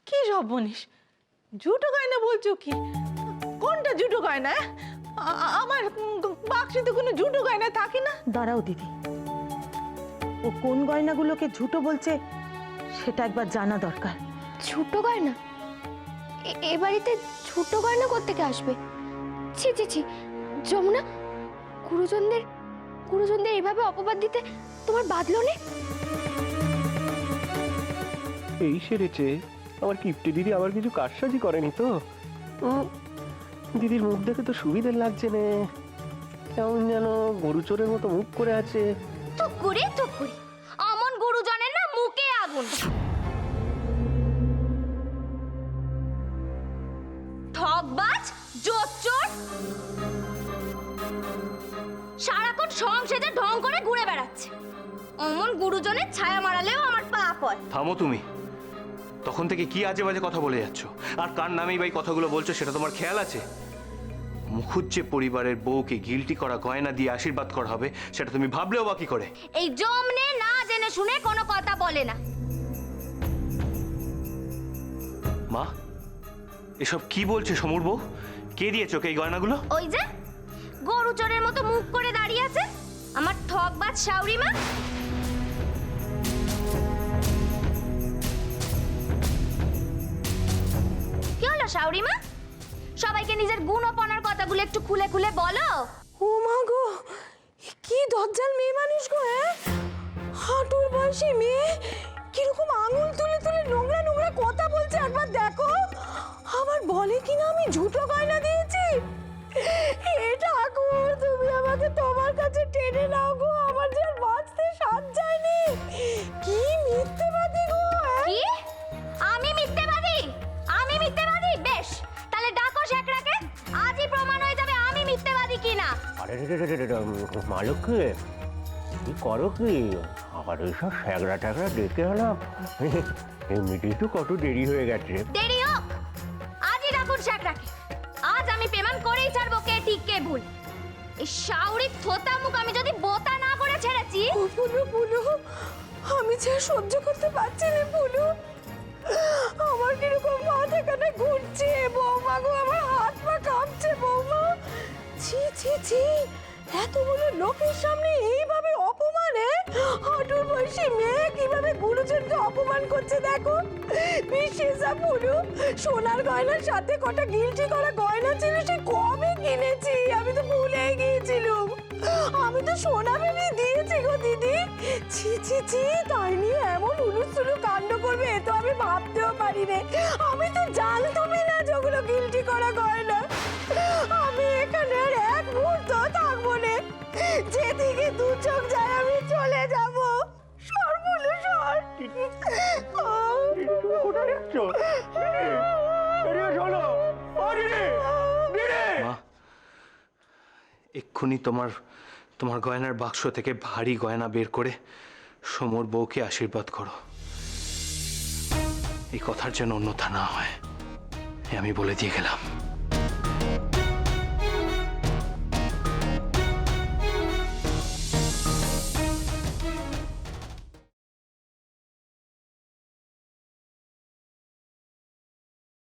কি সব বলিস? জুটো গয়না বলছো কি? কোনটা জুটো গয়না? আমার বাক্সে তো কোনো জুটো গয়না থাকে না। দাঁড়াও দিদি, ও কোন গয়নাগুলোকে ঝুটো বলছে সেটা একবার জানা দরকার। ছোট গয়না? এ বাড়িতে ছোট গয়না কোত্থেকে আসবে? ছি ছি ছি, যমুনা, গুরুজনদের এভাবে অপবাদ দিতে তোমার বাদলো নে? এই সেরেছে আমার কিপ্টে দিদি, আবার কিছু কারসাজি করেনি তো? দিদির মুখ দেখে তো সুবিধে লাগছে না, কেমন যেন গরু চোরের মতো মুখ করে আছে। তুকুরি অমন গুরুজনের না মুখে আগুন। ঠকবাজ, জোচ্চোর, সারাক্ষণ সংসারে ঢং করে ঘুরে বেড়াচ্ছে। অমন গুরুজনের ছায়া মারালেও আমার পাপ হয়। থামো তুমি, তখন থেকে কি আজে বাজে কথা বলে যাচ্ছ? আর কার নামেই ভাই কথাগুলো বলছো সেটা তোমার খেয়াল আছে? মুখুজ্জে পরিবারের বউকে গিলটি করা গয়না দিয়ে আশীর্বাদ করা হবে সেটা তুমি ভাবলেও বা কি করে? এই জমনে না জেনে শুনে কোনো কথা বলে না। মা, এসব কি বলছে সমুর বউ? কে দিয়েছে ওকে এই গয়নাগুলো? ওই যে গরু চোরের মতো মুখ করে দাঁড়িয়ে আছে আমার ঠকবাজ শাউরি মা। কি হলো শাউরি মা? সবাইকে নিজের গুণপনার কথাগুলো একটু খুলে খুলে বলো। ও মা গো, কি দজ্জাল মেয়ে মানুষ গো! হাঁটুর বয়সী মেয়ে কিরকম আঙুল তুলে তুলে নোংরা নোংরা কথা বলছে, একবার দেখো। আবার বলে কিনা আমি ঝুটো গয়না দিয়েছি। হে ঠাকুর, তুমি আমাকে তোমার কাছে টেনে নাও গো, আমার যে আর বাঁচতে সাধ যায়নি। কি মিথ্যেবাদী গো! কি? আমি মিথ্যেবাদী? বেশ, তাহলে ডাকো শেখরাকে, আজই প্রমাণ হয়ে যাবে আমি মিথ্যেবাদী কিনা। আরে মালক কি করো কি? আবার ওইসব স্যাগড়া ট্যাগড়া ডেকে আলাম, এমনিতেই তো কত দেরি হয়ে গেছে। দেরি হোক, আজই ডাকুন শেখরাকে। আজ আমি প্রমাণ করেই ছাড়বো কে ঠিক কে ভুল। এই শাউরি থোতা মুখ আমি যদি বোতা না করে ছেড়েছি। পুলু পুলু, আমি যে আর সহ্য করতে পারছি না পুলু। আমার কিরকম মাথা কানে ঘুরছে বৌমা গো, আমার হাত পা কাঁপছে বৌমা। ছি ছি ছি, এতগুলো লোকের সামনে এইভাবে অপমানে! হাঁটুর বয়সী মেয়ে কিভাবে গুরুজনকে অপমান করছে দেখো। বিশ্বাসা পুলু, সোনার গয়নার সাথে কটা গিলটি করা গয়না ছিল সে কবে কিনেছি, আমি তো ভুলে গিয়েছিলাম। আমি তো সোনা ভেবে দিয়েছি গো দিদি। ছি ছি ছি, তাই নিয়ে এমন উলুস্থুলু কাণ্ড করবে এ তো আমি ভাবতেও পারি রে। আমি তো জানতামই না যেগুলো গিলটি করা গয়না। আমি এখানে আর এক মুহূর্ত থাকবো না, যেদিকে দু চোখ যায় আমি চলে যাব। সর্বলে সর। মা, এক্ষুনি তোমার গয়নার বাক্স থেকে ভারী গয়না বের করে সমর বউকে আশীর্বাদ করো। এই কথার যেন অন্যথা না হয়, আমি বলে দিয়ে গেলাম।